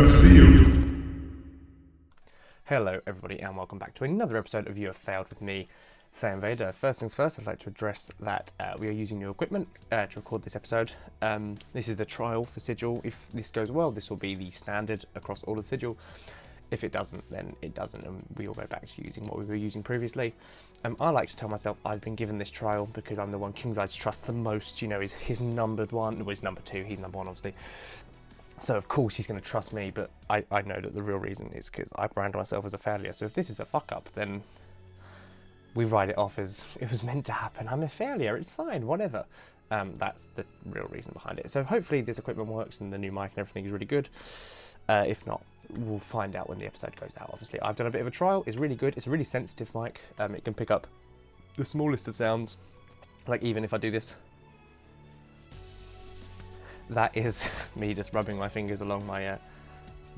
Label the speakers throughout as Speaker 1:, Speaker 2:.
Speaker 1: field.
Speaker 2: Hello everybody and welcome back to another episode of You Have Failed with me, SaiyanVader. First things first, I'd like to address that we are using new equipment to record this episode. This is the trial for Sigil. If this goes well, this will be the standard across all of Sigil. If it doesn't, then it doesn't, and we will go back to using what we were using previously. I like to tell myself I've been given this trial because I'm the one King's Eyes trust the most. You know, he's numbered one, well, he's number two, he's number one obviously. So of course he's going to trust me, but I know that the real reason is because I brand myself as a failure. So if this is a fuck up, then we write it off as it was meant to happen. I'm a failure, it's fine, whatever. That's the real reason behind it. So hopefully this equipment works and the new mic and everything is really good. If not, we'll find out when the episode goes out. Obviously, I've done a bit of a trial. It's really good. It's a really sensitive mic. It can pick up the smallest of sounds. Like even if I do this. That is me just rubbing my fingers along my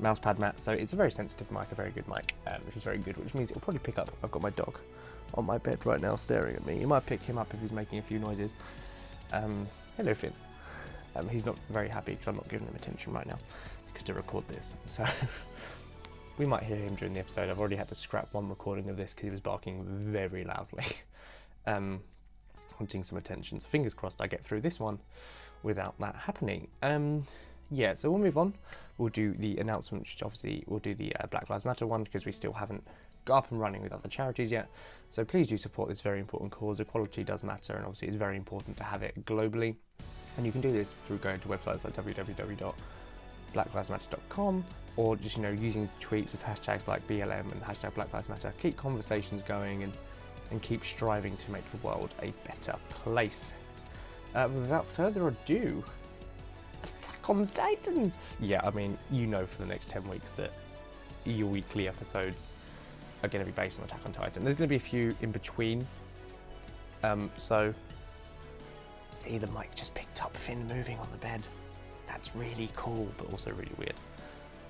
Speaker 2: mousepad mat. So it's a very sensitive mic, a very good mic, which is very good, which means it'll probably pick up. I've got my dog on my bed right now staring at me. You might pick him up if he's making a few noises. Hello, Finn. He's not very happy because I'm not giving him attention right now to record this. So we might hear him during the episode. I've already had to scrap one recording of this because he was barking very loudly. Wanting some attention. So fingers crossed I get through this one without that happening. Yeah, so we'll move on. We'll do the announcement, which obviously we'll do the Black Lives Matter one because we still haven't got up and running with other charities yet. So please do support this very important cause. Equality does matter, and obviously it's very important to have it globally. And you can do this through going to websites like www.blacklivesmatter.com or just, you know, using tweets with hashtags like BLM and hashtag Black Lives Matter. Keep conversations going and keep striving to make the world a better place. Without further ado, Attack on Titan! Yeah, I mean, you know for the next 10 weeks that your weekly episodes are going to be based on Attack on Titan. There's going to be a few in between. So, see, the mic just picked up Finn moving on the bed. That's really cool, but also really weird.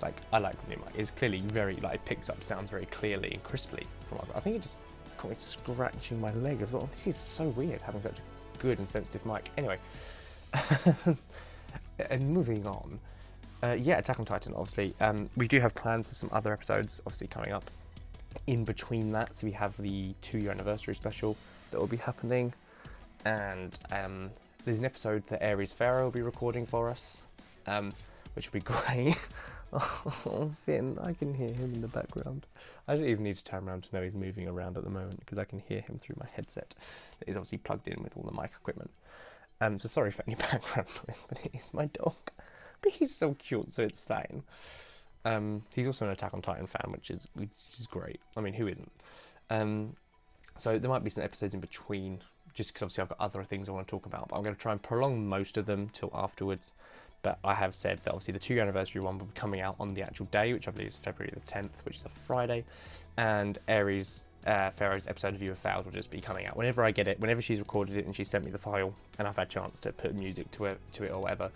Speaker 2: Like, I like the new mic. It's clearly very, like, it picks up sounds very clearly and crisply. I think it just got me scratching my leg. I thought, oh, this is so weird having such a good and sensitive mic. Anyway, and moving on. Yeah, Attack on Titan, obviously. We do have plans for some other episodes, obviously, coming up in between that. So we have the 2-year anniversary special that will be happening. And there's an episode that Ares Pharaoh will be recording for us, which will be great. Oh, Finn, I can hear him in the background. I don't even need to turn around to know he's moving around at the moment because I can hear him through my headset that is obviously plugged in with all the mic equipment. So sorry for any background noise, but it is my dog. But he's so cute, so it's fine. He's also an Attack on Titan fan, which is great. I mean, who isn't? So there might be some episodes in between, just because obviously I've got other things I want to talk about, but I'm going to try and prolong most of them till afterwards. But I have said that obviously the 2-year anniversary one will be coming out on the actual day, which I believe is February the 10th, which is a Friday. And Ares Pharaoh's episode of You Have Failed will just be coming out whenever I get it, whenever she's recorded it and she sent me the file and I've had a chance to put music to it or whatever.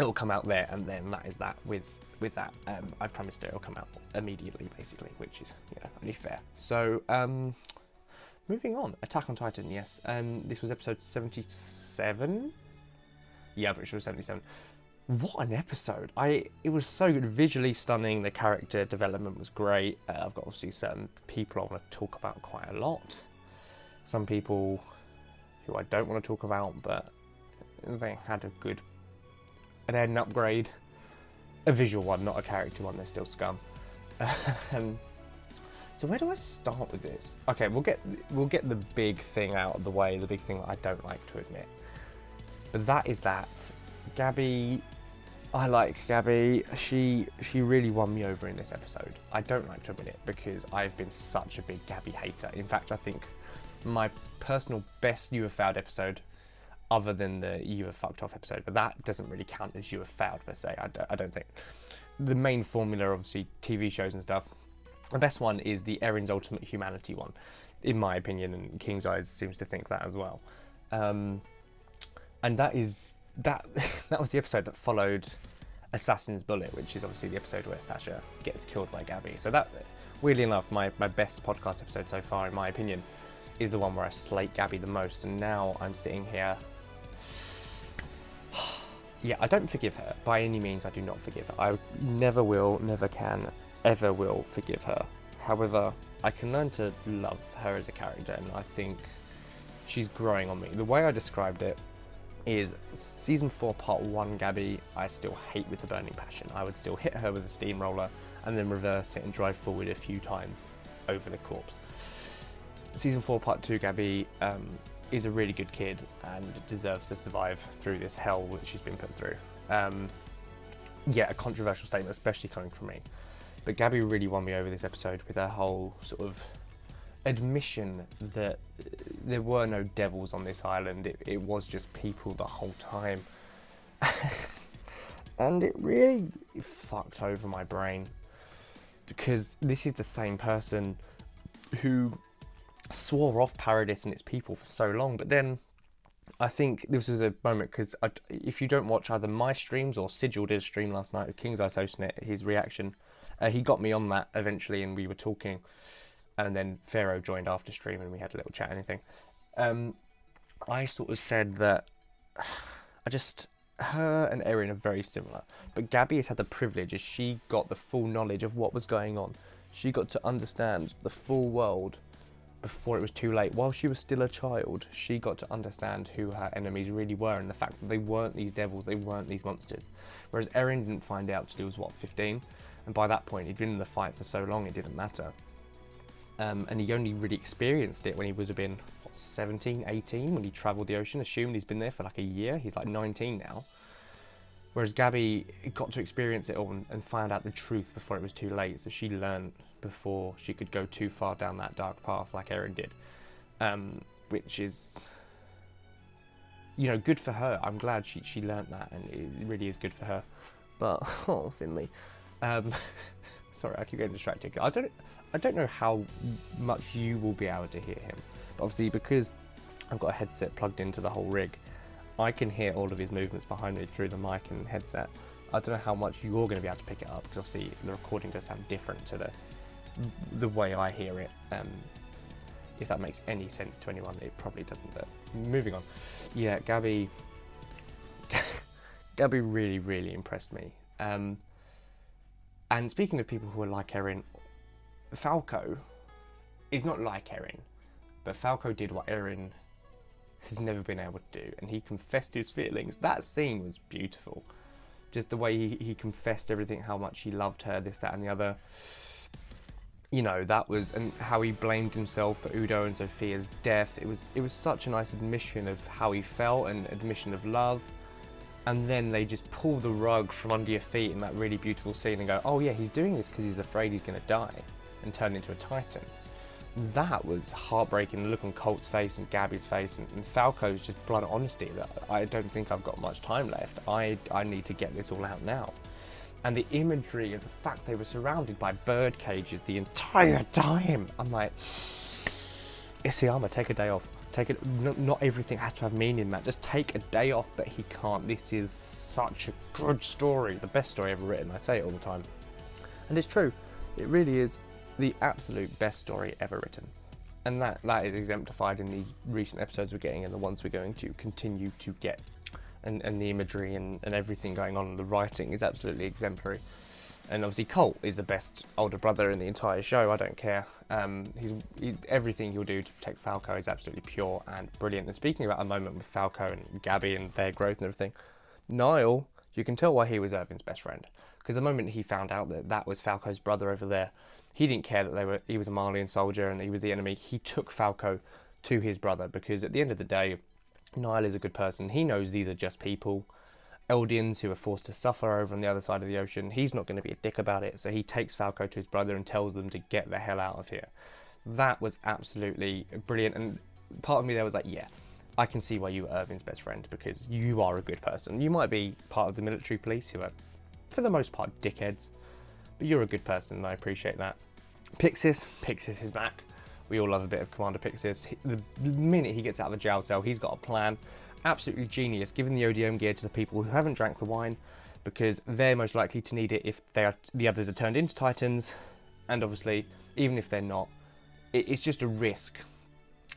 Speaker 2: It will come out there, and then that is that. With that, I've promised it'll come out immediately, basically, which is, you know, only fair. So, moving on, Attack on Titan, yes. This was episode 77. Yeah, I'm pretty sure it was 77. What an episode. It was so good, visually stunning. The character development was great. I've got obviously certain people I want to talk about quite a lot. Some people who I don't want to talk about, but they had an upgrade. A visual one, not a character one. They're still scum. So where do I start with this? Okay, we'll get the big thing out of the way. The big thing that I don't like to admit. But that is that. Gabby, I like Gabby. She really won me over in this episode. I don't like to admit it because I've been such a big Gabby hater. In fact, I think my personal best You Have Failed episode, other than the You Have Fucked Off episode, but that doesn't really count as You Have Failed per se. I don't think. The main formula, obviously, TV shows and stuff. The best one is the Erin's Ultimate Humanity one, in my opinion, and King's Eyes seems to think that as well. And that was the episode that followed Assassin's Bullet, which is obviously the episode where Sasha gets killed by Gabby. So that, weirdly enough, my best podcast episode so far, in my opinion, is the one where I slate Gabby the most. And now I'm sitting here yeah, I don't forgive her. By any means, I do not forgive her. I never will, never can, ever will forgive her. However, I can learn to love her as a character, and I think she's growing on me. The way I described it is season 4 part 1 Gabby I still hate with the burning passion. I would still hit her with a steamroller and then reverse it and drive forward a few times over the corpse. Season 4 part 2 Gabby is a really good kid and deserves to survive through this hell that she's been put through. Yeah, a controversial statement, especially coming from me. But Gabby really won me over this episode with her whole sort of admission that there were no devils on this island. It was just people the whole time. And it really fucked over my brain, because this is the same person who swore off Paradis and its people for so long. But then I think this was a moment, because if you don't watch either my streams or Sigil did a stream last night, King's Ice hosting it, his reaction, he got me on that eventually and we were talking, and then Pharaoh joined after stream and we had a little chat and anything. I sort of said that her and Erin are very similar, but Gabby has had the privilege as she got the full knowledge of what was going on. She got to understand the full world before it was too late. While she was still a child, she got to understand who her enemies really were, and the fact that they weren't these devils, they weren't these monsters. Whereas Erin didn't find out till he was, 15? And by that point, he'd been in the fight for so long, it didn't matter. And he only really experienced it when he would have been 17, 18, when he travelled the ocean, assumed he's been there for like a year. He's like 19 now. Whereas Gabby got to experience it all and find out the truth before it was too late. So she learned before she could go too far down that dark path like Erin did. Which is, good for her. I'm glad she learned that, and it really is good for her. But, oh, Finley. Sorry, I keep getting distracted. I don't know how much you will be able to hear him. But obviously, because I've got a headset plugged into the whole rig, I can hear all of his movements behind me through the mic and headset. I don't know how much you're going to be able to pick it up, because obviously the recording does sound different to the way I hear it. If that makes any sense to anyone, it probably doesn't. But moving on. Yeah, Gabby really, really impressed me. And speaking of people who are like Erin, Falco is not like Erin, but Falco did what Erin has never been able to do, and he confessed his feelings. That scene was beautiful. Just the way he confessed everything, how much he loved her, this, that and the other. That was, and how he blamed himself for Udo and Sophia's death. It was such a nice admission of how he felt, and admission of love. And then they just pull the rug from under your feet in that really beautiful scene and go, oh yeah, he's doing this because he's afraid he's going to die and turn into a Titan. That was heartbreaking. The look on Colt's face and Gabby's face and Falco's just blunt honesty that I don't think I've got much time left. I need to get this all out now. And the imagery of the fact they were surrounded by bird cages the entire time. I'm like, Isayama, take a day off. Not everything has to have meaning, Matt. Just take a day off, but he can't. This is such a good story. The best story ever written. I say it all the time. And it's true. It really is the absolute best story ever written. And that is exemplified in these recent episodes we're getting and the ones we're going to continue to get. And the imagery and everything going on, the writing is absolutely exemplary. And obviously Colt is the best older brother in the entire show. I don't care. Everything he'll do to protect Falco is absolutely pure and brilliant. And speaking about a moment with Falco and Gabby and their growth and everything, Niall, you can tell why he was Irvin's best friend. Because the moment he found out that was Falco's brother over there, he didn't care that he was a Malian soldier and he was the enemy. He took Falco to his brother, because at the end of the day, Niall is a good person. He knows these are just people. Eldians who are forced to suffer over on the other side of the ocean. He's not going to be a dick about it, so he takes Falco to his brother and tells them to get the hell out of here. That was absolutely brilliant, and part of me there was like, yeah, I can see why you were Irvin's best friend, because you are a good person. You might be part of the military police who are, for the most part, dickheads, but you're a good person, and I appreciate that. Pixis is back. We all love a bit of Commander Pixis. The minute he gets out of the jail cell, he's got a plan. Absolutely genius, giving the ODM gear to the people who haven't drank the wine, because they're most likely to need it if the others are turned into Titans, and obviously, even if they're not, it's just a risk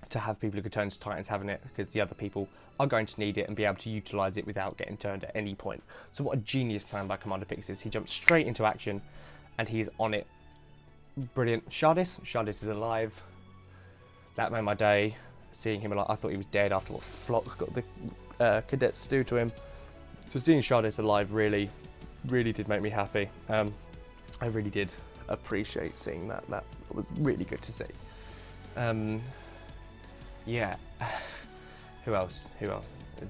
Speaker 2: to have people who could turn into Titans having it, because the other people are going to need it and be able to utilise it without getting turned at any point. So what a genius plan by Commander Pixis. He jumps straight into action and he's on it. Brilliant. Shardis is alive. That made my day. Seeing him alive, I thought he was dead after what Flock got the cadets to do to him. So seeing Shardis alive really did make me happy. I really did appreciate seeing that. That was really good to see. Yeah. Who else?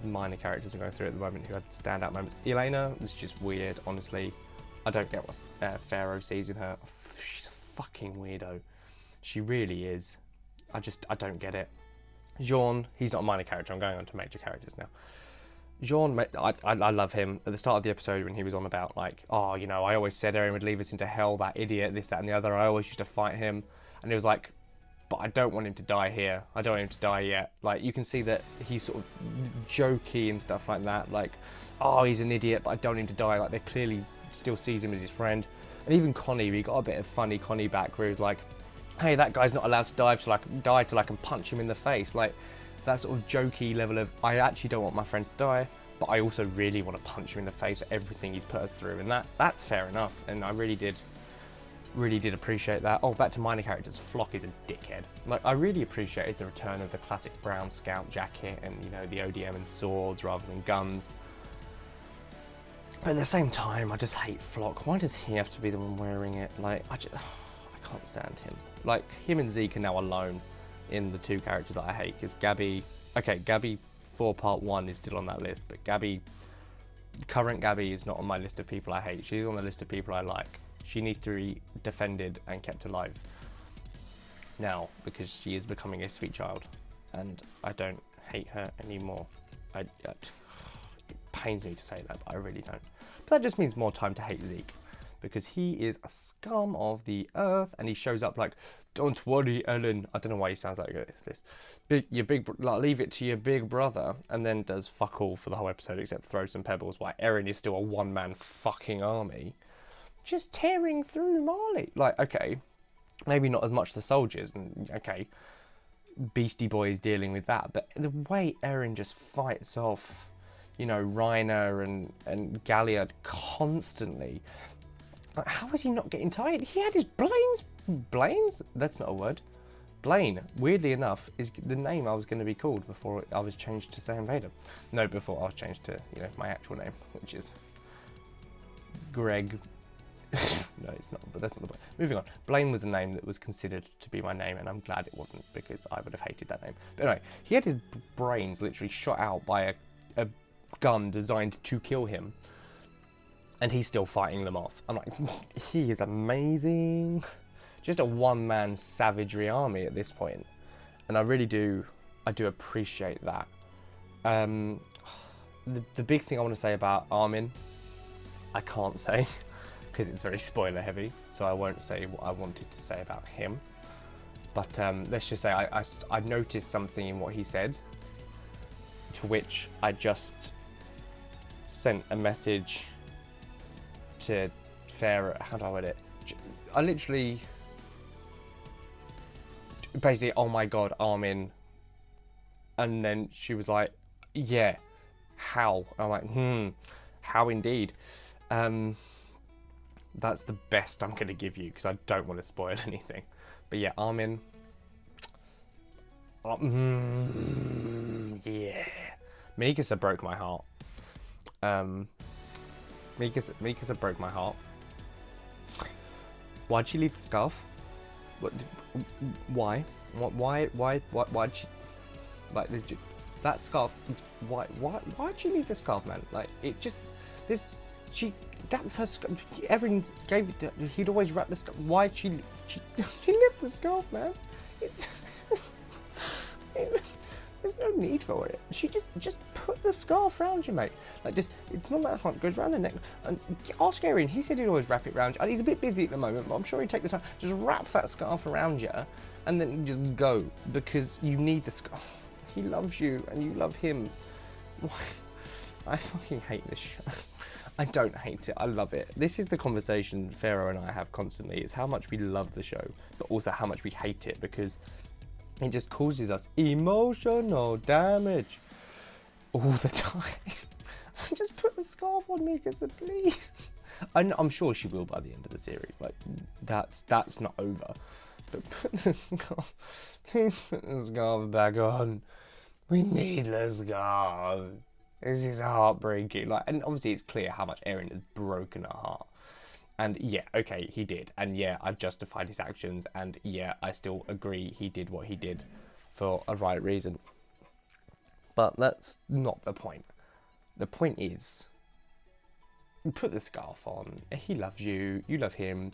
Speaker 2: Minor characters I'm going through at the moment who had standout moments. Elena was just weird, honestly. I don't get what Pharaoh sees in her. She's a fucking weirdo. She really is. I don't get it. Jean, he's not a minor character. I'm going on to major characters now. Jean, I love him. At the start of the episode when he was on about like, oh, you know, I always said Eren would leave us into hell, that idiot, this, that and the other. I always used to fight him. And he was like, but I don't want him to die here. I don't want him to die yet. Like, you can see that he's sort of jokey and stuff like that. Like, oh, he's an idiot, but I don't want him to die. Like, they clearly still sees him as his friend. And even Connie, we got a bit of funny Connie back where he was like, hey, that guy's not allowed to die till I can punch him in the face. Like, that sort of jokey level of, I actually don't want my friend to die, but I also really want to punch him in the face for everything he's put us through. And that's fair enough. And I really did appreciate that. Oh, back to minor characters. Flock is a dickhead. Like, I really appreciated the return of the classic brown scout jacket and, you know, the ODM and swords rather than guns. But at the same time, I just hate Flock. Why does he have to be the one wearing it? Like, I can't stand him. Like, him and Zeke are now alone in the two characters that I hate, because Gabby 4 Part 1 is still on that list, but current Gabby is not on my list of people I hate. She's on the list of people I like. She needs to be defended and kept alive now, because she is becoming a sweet child, and I don't hate her anymore. It pains me to say that, but I really don't. But that just means more time to hate Zeke, because he is a scum of the earth, and he shows up like, don't worry, Ellen. I don't know why he sounds like this. Leave it to your big brother, and then does fuck all for the whole episode except throw some pebbles, while Eren is still a one-man fucking army, just tearing through Marley. Like, okay, maybe not as much the soldiers, and okay, Beastie Boy is dealing with that, but the way Eren just fights off, you know, Reiner and Galliard constantly. Like, how is he not getting tired? He had his Blaines? That's not a word. Blaine, weirdly enough, is the name I was going to be called before I was changed to SaiyanVader. No, before I was changed to, you know, my actual name, which is Greg. No, it's not, but that's not the point. Moving on. Blaine was a name that was considered to be my name, and I'm glad it wasn't, because I would have hated that name. But anyway, he had his brains literally shot out by a gun designed to kill him, and he's still fighting them off. I'm like, he is amazing. Just a one-man savagery army at this point, and I do appreciate that. The big thing I want to say about Armin, I can't say, because it's very spoiler heavy, so I won't say what I wanted to say about him. But let's just say I noticed something in what he said, to which I just sent a message to Farah. How do I word it? I literally, basically, oh my god, Armin. And then she was like, yeah, how? I'm like, how indeed. That's the best I'm going to give you, because I don't want to spoil anything. But yeah, Armin. Yeah. Mikasa broke my heart. Mikasa broke my heart. Why'd she leave the scarf? Why? Why'd she... Like, that scarf... Why'd she leave the scarf, man? Like, it just... That's her scarf. Everyone gave it... He'd always wrap the scarf. Why'd she left the scarf, man? There's no need for it. She just put the scarf around you, mate. Like, just, it's not that hard. It goes around the neck. And ask Eren. He said he'd always wrap it around you. And he's a bit busy at the moment, but I'm sure he'd take the time. Just wrap that scarf around you, and then just go, because you need the scarf. He loves you, and you love him. I fucking hate this show. I don't hate it. I love it. This is the conversation Pharaoh and I have constantly. It's how much we love the show, but also how much we hate it, because It just causes us emotional damage all the time. Just put the scarf on me, please. I'm sure she will by the end of the series. Like, that's not over. But put the scarf, please put the scarf back on. We need the scarf. This is heartbreaking. Like, and obviously it's clear how much Eren has broken her heart. And yeah, okay, he did. And yeah, I've justified his actions. And yeah, I still agree he did what he did for a right reason. But that's not the point. The point is, put the scarf on. He loves you. You love him.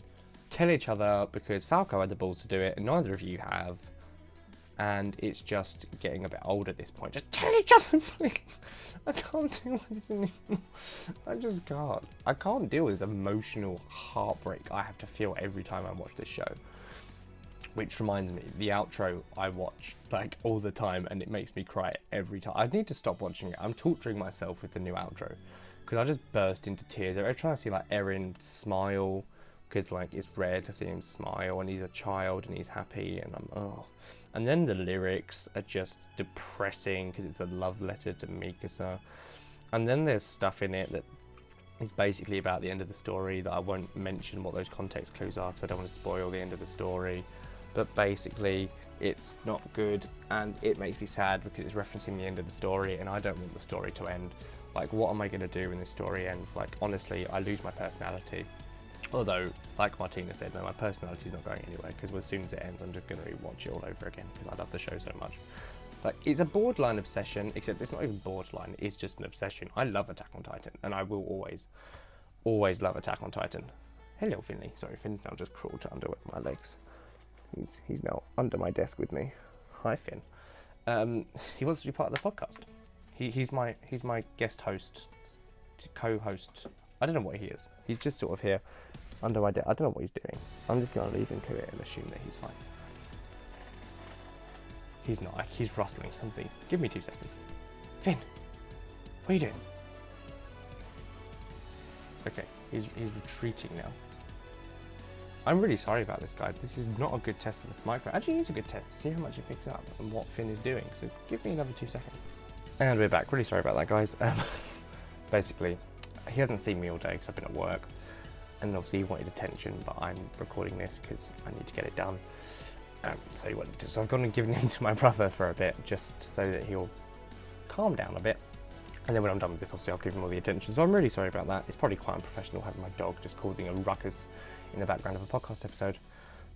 Speaker 2: Tell each other, because Falco had the balls to do it and neither of you have. And it's just getting a bit old at this point. Just tell each other, please. I can't deal with this anymore. I just can't. I can't deal with this emotional heartbreak I have to feel every time I watch this show. Which reminds me, the outro I watch like all the time and it makes me cry every time. I need to stop watching it. I'm torturing myself with the new outro. Because I just burst into tears. Every time I see like Eren smile, because like it's rare to see him smile and he's a child and he's happy and oh. And then the lyrics are just depressing because it's a love letter to Mikasa. And then there's stuff in it that is basically about the end of the story that I won't mention what those context clues are because I don't want to spoil the end of the story. But basically it's not good and it makes me sad because it's referencing the end of the story and I don't want the story to end. Like, what am I going to do when this story ends? Like, honestly, I lose my personality. Although, like Martina said, no, my personality's not going anywhere because as soon as it ends, I'm just going to rewatch it all over again because I love the show so much. Like, it's a borderline obsession, except it's not even borderline, it's just an obsession. I love Attack on Titan, and I will always love Attack on Titan. Hello, Finley. Sorry, Finn's now just crawled under my legs. He's now under my desk with me. Hi, Finn. He wants to be part of the podcast. He's my guest host, co-host. I don't know what he is. He's just sort of here under my desk. I don't know what he's doing. I'm just going to leave him to it and assume that he's fine. He's not. He's rustling something. Give me 2 seconds. Finn, what are you doing? Okay, he's retreating now. I'm really sorry about this, guy. This is not a good test of the micro. Actually, it is a good test to see how much he picks up and what Finn is doing. So give me another 2 seconds. And we're back. Really sorry about that, guys. Basically, he hasn't seen me all day because I've been at work. And obviously he wanted attention, but I'm recording this because I need to get it done. So he wanted to. So I've gone and given him to my brother for a bit, just so that he'll calm down a bit. And then when I'm done with this, obviously I'll give him all the attention. So I'm really sorry about that. It's probably quite unprofessional having my dog just causing a ruckus in the background of a podcast episode.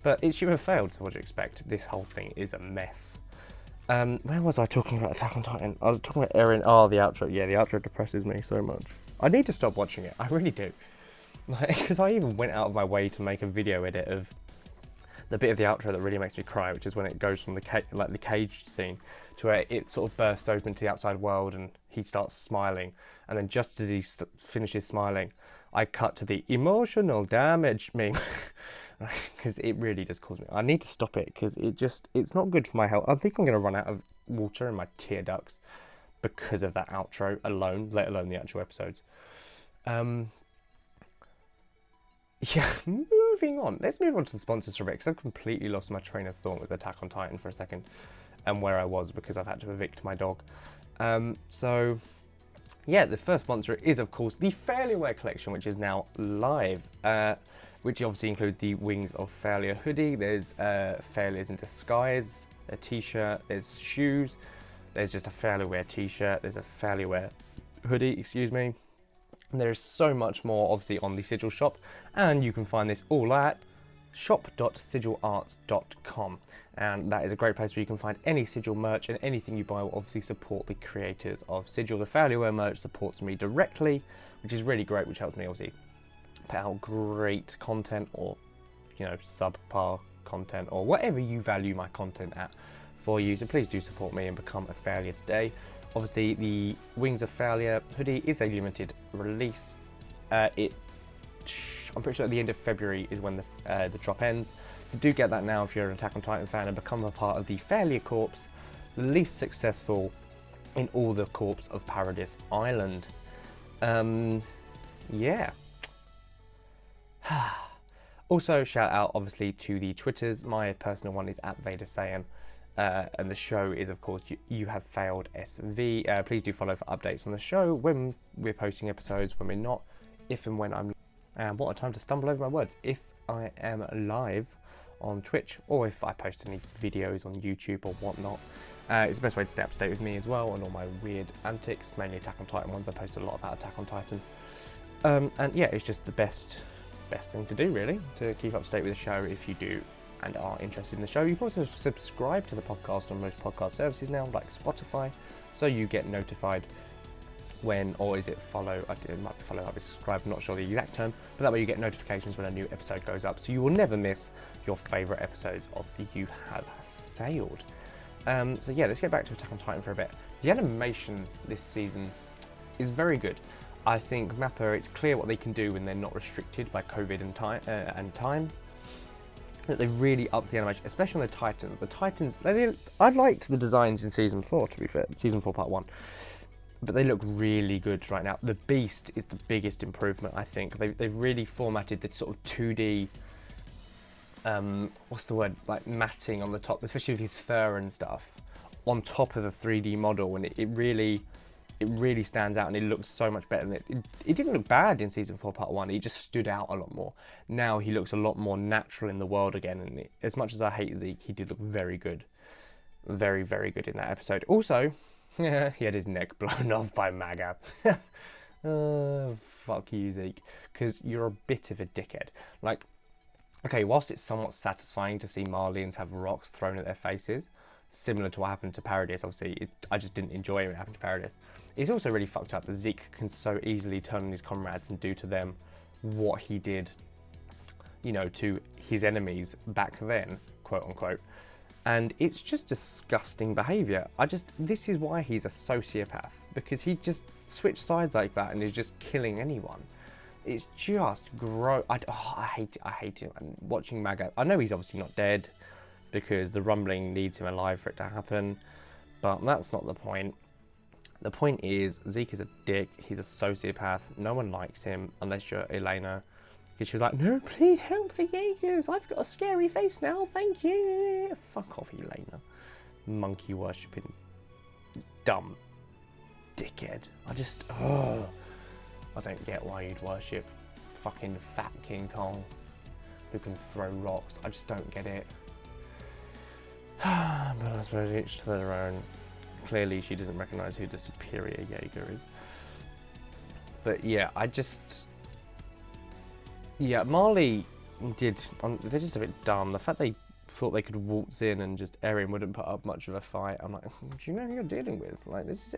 Speaker 2: But it should have failed, so what do you expect? This whole thing is a mess. Where was I talking about Attack on Titan? I was talking about Eren. Oh, the outro. Yeah, the outro depresses me so much. I need to stop watching it. I really do. Because I even went out of my way to make a video edit of the bit of the outro that really makes me cry, which is when it goes from the cage scene to where it sort of bursts open to the outside world and he starts smiling. And then just as he finishes smiling, I cut to the emotional damage meme. Because it really does cause me. I need to stop it because it's not good for my health. I think I'm going to run out of water in my tear ducts because of that outro alone, let alone the actual episodes. Yeah, moving on. Let's move on to the sponsors for a bit because I've completely lost my train of thought with Attack on Titan for a second and where I was because I've had to evict my dog. So, yeah, the first sponsor is, of course, the Failure Wear collection, which is now live. Which obviously includes the Wings of Failure hoodie. There's Failures in Disguise, a t-shirt, there's shoes, there's just a Failure Wear t-shirt, there's a Failure Wear hoodie, excuse me. And there's so much more obviously on the Sigil shop, and you can find this all at shop.sigilarts.com, and that is a great place where you can find any Sigil merch, and anything you buy will obviously support the creators of Sigil. The Failure Wear merch supports me directly, which is really great, which helps me obviously put out great content, or subpar content, or whatever you value my content at for you. So please do support me and become a Failure today. Obviously the Wings of Failure hoodie is a limited release. I'm pretty sure at the end of February is when the drop ends. So do get that now if you're an Attack on Titan fan and become a part of the Failure Corps, the least successful in all the corps of Paradise Island. Yeah. Also, shout out obviously to the Twitters. My personal one is @VaderSaiyan, And the show is, of course, You Have Failed SV. Please do follow for updates on the show, when we're posting episodes, when we're not, if and when I'm... And what a time to stumble over my words. If I am live on Twitch, or if I post any videos on YouTube or whatnot. It's the best way to stay up to date with me as well, and all my weird antics, mainly Attack on Titan ones. I post a lot about Attack on Titan. And yeah, it's just the best thing to do, really, to keep up to date with the show. If you do and are interested in the show, you can also subscribe to the podcast on most podcast services now, like Spotify, so you get notified when, or is it follow? It might be follow, might be subscribe, I'm not sure the exact term, but that way you get notifications when a new episode goes up, so you will never miss your favourite episodes of You Have Failed. So yeah, let's get back to Attack on Titan for a bit. The animation this season is very good. I think Mappa, it's clear what they can do when they're not restricted by COVID and time. That they've really upped the animation, especially on the Titans. The Titans, I liked the designs in Season 4, to be fair, Season 4 Part 1. But they look really good right now. The Beast is the biggest improvement, I think. They've really formatted the sort of 2D, what's the word, like matting on the top, especially with his fur and stuff, on top of the 3D model, and it really stands out, and it looks so much better. And it didn't look bad in Season 4 Part 1, he just stood out a lot more. Now he looks a lot more natural in the world again, and as much as I hate Zeke, he did look very good. Very, very good in that episode. Also, he had his neck blown off by Maga. Fuck you, Zeke, because you're a bit of a dickhead. Like, okay, whilst it's somewhat satisfying to see Marlians have rocks thrown at their faces, similar to what happened to Paradis, obviously, I just didn't enjoy it when it happened to Paradis. It's also really fucked up that Zeke can so easily turn on his comrades and do to them what he did, you know, to his enemies back then, quote unquote. And it's just disgusting behaviour. This is why he's a sociopath, because he just switched sides like that and is just killing anyone. It's just gross. I hate him. And watching Maga, I know he's obviously not dead, because the rumbling needs him alive for it to happen, but that's not the point. The point is, Zeke is a dick, he's a sociopath, no one likes him, unless you're Elena, because she was like, no, please help the Jaegers, I've got a scary face now, thank you. Fuck off, Elena. Monkey worshipping, dumb dickhead. I don't get why you'd worship fucking fat King Kong who can throw rocks. I just don't get it. But I suppose each to their own. Clearly she doesn't recognise who the superior Jaeger is. But yeah, Marley they're just a bit dumb. The fact they thought they could waltz in and just Eren wouldn't put up much of a fight. I'm like, do you know who you're dealing with? Like, this is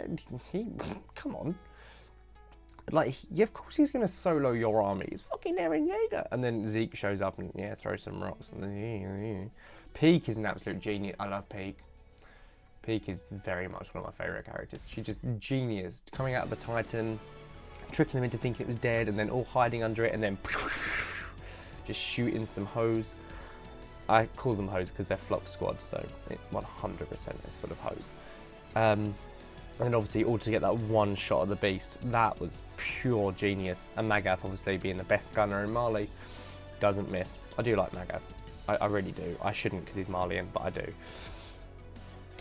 Speaker 2: come on. Like, yeah, of course he's gonna solo your army. It's fucking Eren Yeager. And then Zeke shows up and throws some rocks. And then Peak is an absolute genius. I love Peak. Peak is very much one of my favourite characters. She's just genius, coming out of the Titan, tricking them into thinking it was dead, and then all hiding under it, and then just shooting some hoes. I call them hoes because they're flock squads, so it 100% is full of hoes. And obviously, all to get that one shot of the beast, that was pure genius. And Magath, obviously being the best gunner in Marley, doesn't miss. I do like Magath. I really do. I shouldn't because he's Marleyan, but I do.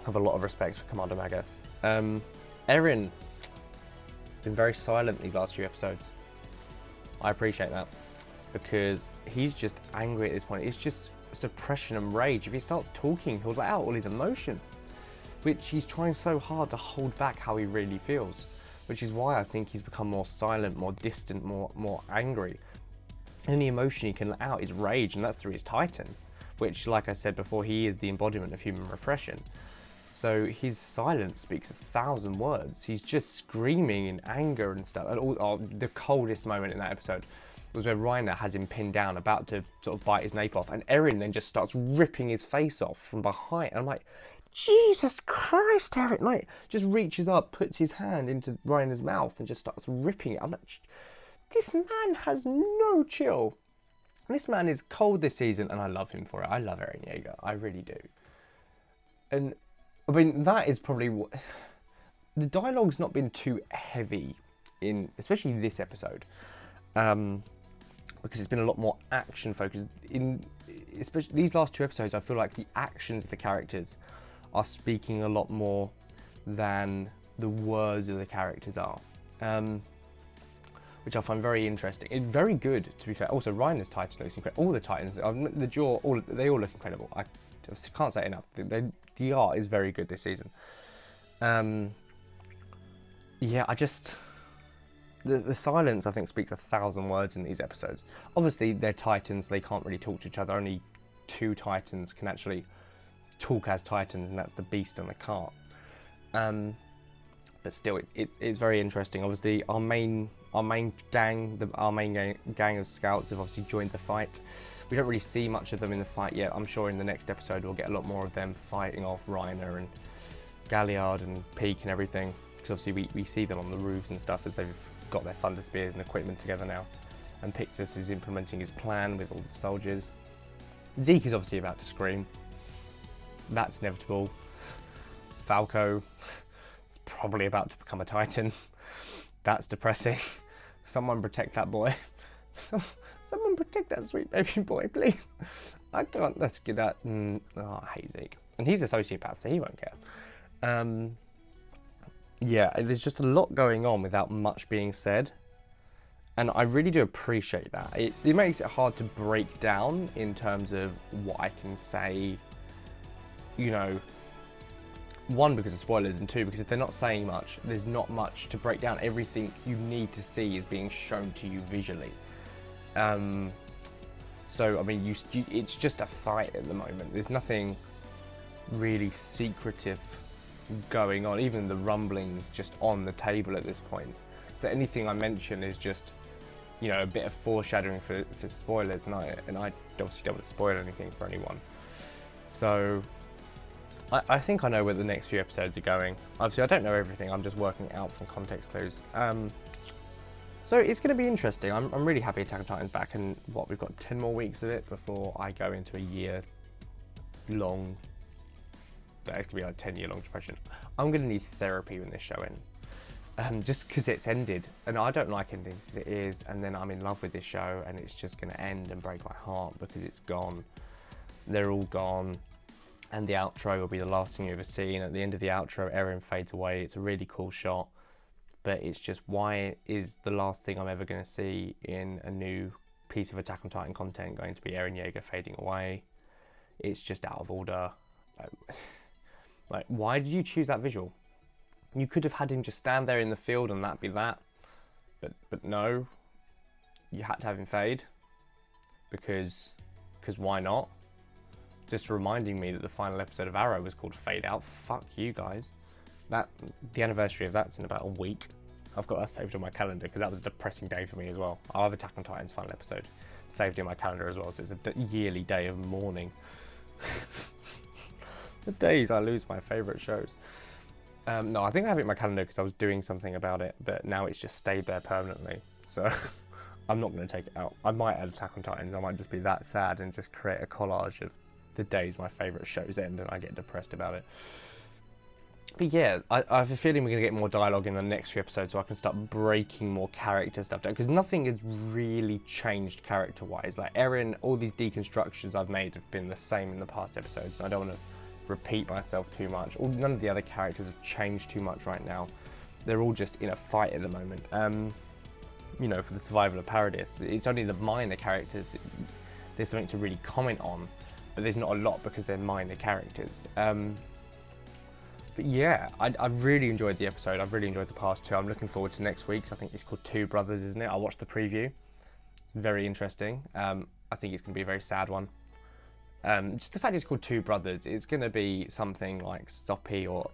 Speaker 2: Have a lot of respect for Commander Magath. Eren, been very silent these last few episodes. I appreciate that, because he's just angry at this point. It's just suppression and rage. If he starts talking, he'll let out all his emotions, which he's trying so hard to hold back how he really feels, which is why I think he's become more silent, more distant, more angry. The only emotion he can let out is rage, and that's through his Titan, which, like I said before, he is the embodiment of human repression. So his silence speaks 1,000 words. He's just screaming in anger and stuff. And the coldest moment in that episode was where Reiner has him pinned down, about to sort of bite his nape off, and Eren then just starts ripping his face off from behind. And I'm like, Jesus Christ, Eren! Like, just reaches up, puts his hand into Reiner's mouth, and just starts ripping it. I'm like, this man has no chill. This man is cold this season, and I love him for it. I love Eren Yeager. I really do. And I mean, that is probably what... The dialogue's not been too heavy in, especially this episode, because it's been a lot more action focused. Especially these last two episodes, I feel like the actions of the characters are speaking a lot more than the words of the characters are, which I find very interesting. It's very good, to be fair. Also, Reiner's Titan looks incredible. All the Titans, the Jaw, they all look incredible. I just can't say it enough. The art is very good this season. Yeah, the silence, I think, speaks 1,000 words in these episodes. Obviously, they're Titans, they can't really talk to each other. Only 2 Titans can actually talk as Titans, and that's the Beast and the Cart. But still, it's very interesting. Obviously, our main gang of scouts have obviously joined the fight. We don't really see much of them in the fight yet. I'm sure in the next episode we'll get a lot more of them fighting off Reiner and Galliard and Peak and everything. Because obviously we see them on the roofs and stuff as they've got their thunder spears and equipment together now. And Pixis is implementing his plan with all the soldiers. Zeke is obviously about to scream. That's inevitable. Falco is probably about to become a Titan. That's depressing. Someone protect that boy. Someone protect that sweet baby boy, please. I can't. Let's get that. Oh, I hate Zeke. And he's a sociopath, so he won't care. Yeah, there's just a lot going on without much being said. And I really do appreciate that. It makes it hard to break down in terms of what I can say, you know, 1, because of spoilers, and 2, because if they're not saying much, there's not much to break down. Everything you need to see is being shown to you visually. So, I mean, it's just a fight at the moment. There's nothing really secretive going on. Even the rumblings just on the table at this point. So anything I mention is just, you know, a bit of foreshadowing for spoilers, and I obviously don't want to spoil anything for anyone. So I think I know where the next few episodes are going. Obviously, I don't know everything. I'm just working it out from context clues. So it's going to be interesting. I'm really happy Attack on Titan's back, and we've got 10 more weeks of it before I go into a year-long. It's going to be like a 10-year-long depression. I'm going to need therapy when this show ends. Just because it's ended, and I don't like endings as it is, and then I'm in love with this show, and it's just going to end and break my heart because it's gone. They're all gone, and the outro will be the last thing you ever see. And at the end of the outro, Eren fades away. It's a really cool shot, but it's just, why is the last thing I'm ever going to see in a new piece of Attack on Titan content going to be Eren Yeager fading away? It's just out of order. Like, why did you choose that visual? You could have had him just stand there in the field and that be that. But no. You had to have him fade. Because why not? Just reminding me that the final episode of Arrow was called Fade Out. Fuck you guys. The anniversary of that's in about a week. I've got that saved on my calendar because that was a depressing day for me as well. I'll have Attack on Titan's final episode saved in my calendar as well. So it's a yearly day of mourning. The days I lose my favourite shows. No, I think I have it in my calendar because I was doing something about it, but now it's just stayed there permanently. So I'm not going to take it out. I might add Attack on Titan. I might just be that sad and just create a collage of the days my favourite shows end and I get depressed about it. But yeah, I have a feeling we're going to get more dialogue in the next few episodes, so I can start breaking more character stuff down, because nothing has really changed character-wise. Like Eren, all these deconstructions I've made have been the same in the past episodes, so I don't want to repeat myself too much. None of the other characters have changed too much right now. They're all just in a fight at the moment. You know, for the survival of Paradis, it's only the minor characters there's something to really comment on, but there's not a lot because they're minor characters. But yeah, I've really enjoyed the episode. I've really enjoyed the past 2. I'm looking forward to next week's. I think it's called Two Brothers, isn't it? I watched the preview. It's very interesting. I think it's going to be a very sad one. Just the fact it's called Two Brothers, it's going to be something like soppy, or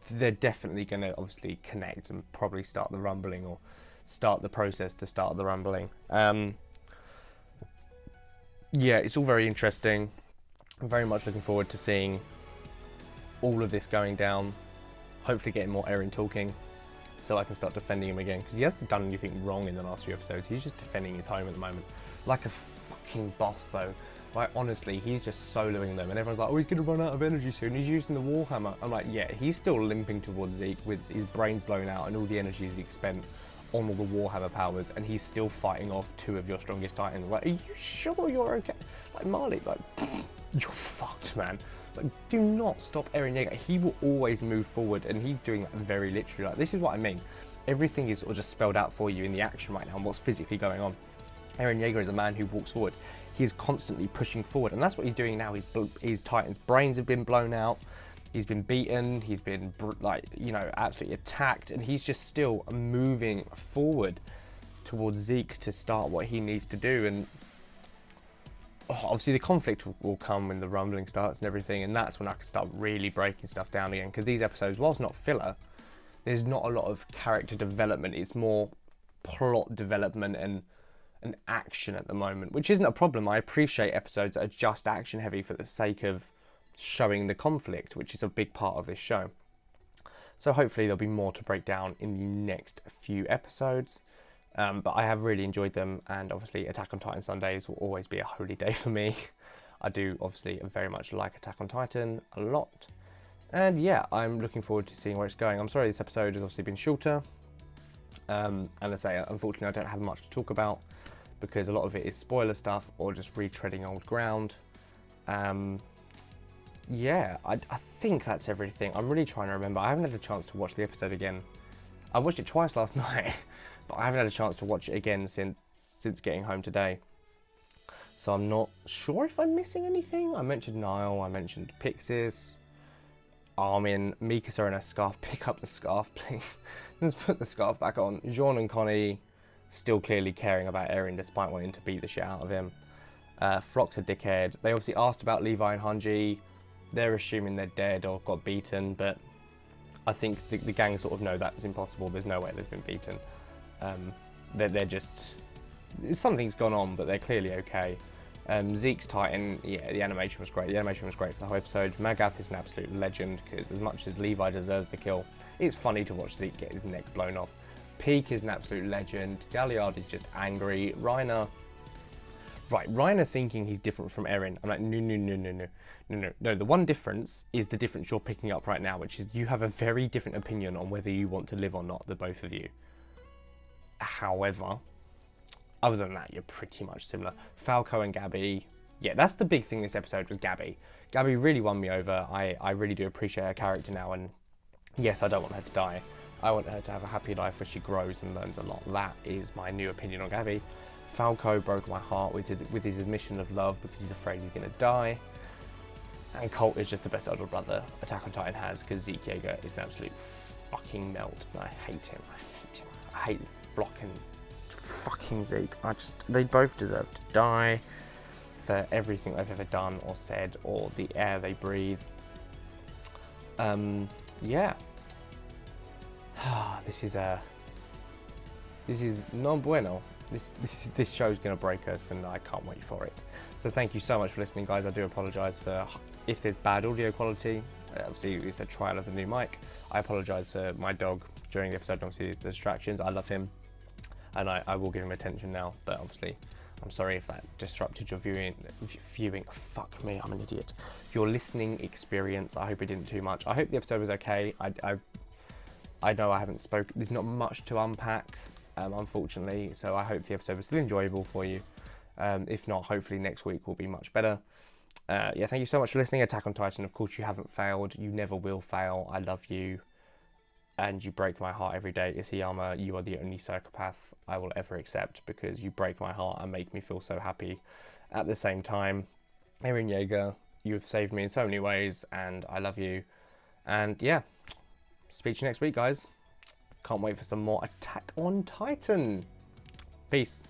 Speaker 2: they're definitely going to obviously connect and probably start the rumbling, or start the process to start the rumbling. Yeah, it's all very interesting. I'm very much looking forward to seeing all of this going down. Hopefully getting more Eren talking so I can start defending him again, because he hasn't done anything wrong in the last few episodes. He's just defending his home at the moment. Like a fucking boss though. Like honestly, he's just soloing them and everyone's like, oh, he's gonna run out of energy soon. He's using the Warhammer. I'm like, yeah, he's still limping towards Zeke with his brains blown out and all the energy he's spent on all the Warhammer powers, and he's still fighting off 2 of your strongest Titans. Like, are you sure you're okay? Like, Marley, like, you're fucked, man. Like, do not stop Eren Yeager. He will always move forward, and he's doing that very literally. Like, this is what I mean. Everything is sort of just spelled out for you in the action right now and what's physically going on. Eren Yeager is a man who walks forward. He is constantly pushing forward, and that's what he's doing now. His Titan's brains have been blown out. He's been beaten. He's been, like, you know, absolutely attacked, and he's just still moving forward towards Zeke to start what he needs to do. And obviously the conflict will come when the rumbling starts and everything, and that's when I can start really breaking stuff down again, because these episodes, whilst not filler, there's not a lot of character development. It's more plot development and action at the moment, which isn't a problem. I appreciate episodes that are just action heavy for the sake of showing the conflict, which is a big part of this show. So hopefully there'll be more to break down in the next few episodes. But I have really enjoyed them, and obviously Attack on Titan Sundays will always be a holy day for me. I do obviously very much like Attack on Titan a lot. And yeah, I'm looking forward to seeing where it's going. I'm sorry this episode has obviously been shorter. And I say, unfortunately, I don't have much to talk about because a lot of it is spoiler stuff or just retreading old ground. Yeah, I think that's everything. I'm really trying to remember. I haven't had a chance to watch the episode again. I watched it twice last night, but I haven't had a chance to watch it again since getting home today. So I'm not sure if I'm missing anything. I mentioned Niall, I mentioned Pixis, Armin, Mikasa in a scarf. Pick up the scarf, please. Just put the scarf back on. Jean and Connie still clearly caring about Eren despite wanting to beat the shit out of him. Flock's a dickhead. They obviously asked about Levi and Hanji. They're assuming they're dead or got beaten, but I think the gang sort of know that's impossible. There's no way they've been beaten. They're just... Something's gone on, but they're clearly okay. Zeke's Titan, yeah, the animation was great. The animation was great for the whole episode. Magath is an absolute legend, because as much as Levi deserves the kill, it's funny to watch Zeke get his neck blown off. Peak is an absolute legend. Galliard is just angry. Reiner thinking he's different from Eren. I'm like, no. The one difference is the difference you're picking up right now, which is you have a very different opinion on whether you want to live or not, the both of you. However, other than that, you're pretty much similar. Falco and Gabby, yeah, that's the big thing this episode was Gabby. Gabby really won me over. I really do appreciate her character now, and yes, I don't want her to die. I want her to have a happy life where she grows and learns a lot. That is my new opinion on Gabby. Falco broke my heart with his admission of love because he's afraid he's going to die. And Colt is just the best older brother Attack on Titan has, because Zeke Yeager is an absolute fucking melt. And I hate him. I hate Flock and fucking Zeke. They both deserve to die for everything they've ever done or said, or the air they breathe. Yeah. This is non bueno. This show's going to break us, and I can't wait for it. So thank you so much for listening, guys. I do apologise for if there's bad audio quality. Obviously, it's a trial of the new mic. I apologise for my dog during the episode, and obviously the distractions. I love him, and I will give him attention now. But obviously, I'm sorry if that disrupted your viewing. Fuck me, I'm an idiot. Your listening experience. I hope it didn't too much. I hope the episode was okay. I know I haven't spoken. There's not much to unpack. Unfortunately, so I hope the episode was still enjoyable for you. If not, hopefully next week will be much better. Yeah, thank you so much for listening. Attack on Titan, of course, you haven't failed. You never will fail. I love you, and you break my heart every day. Isayama, you are the only psychopath I will ever accept, because you break my heart and make me feel so happy at the same time. Eren Yeager, you have saved me in so many ways, and I love you. And yeah, speak to you next week, guys. Can't wait for some more Attack on Titan. Peace.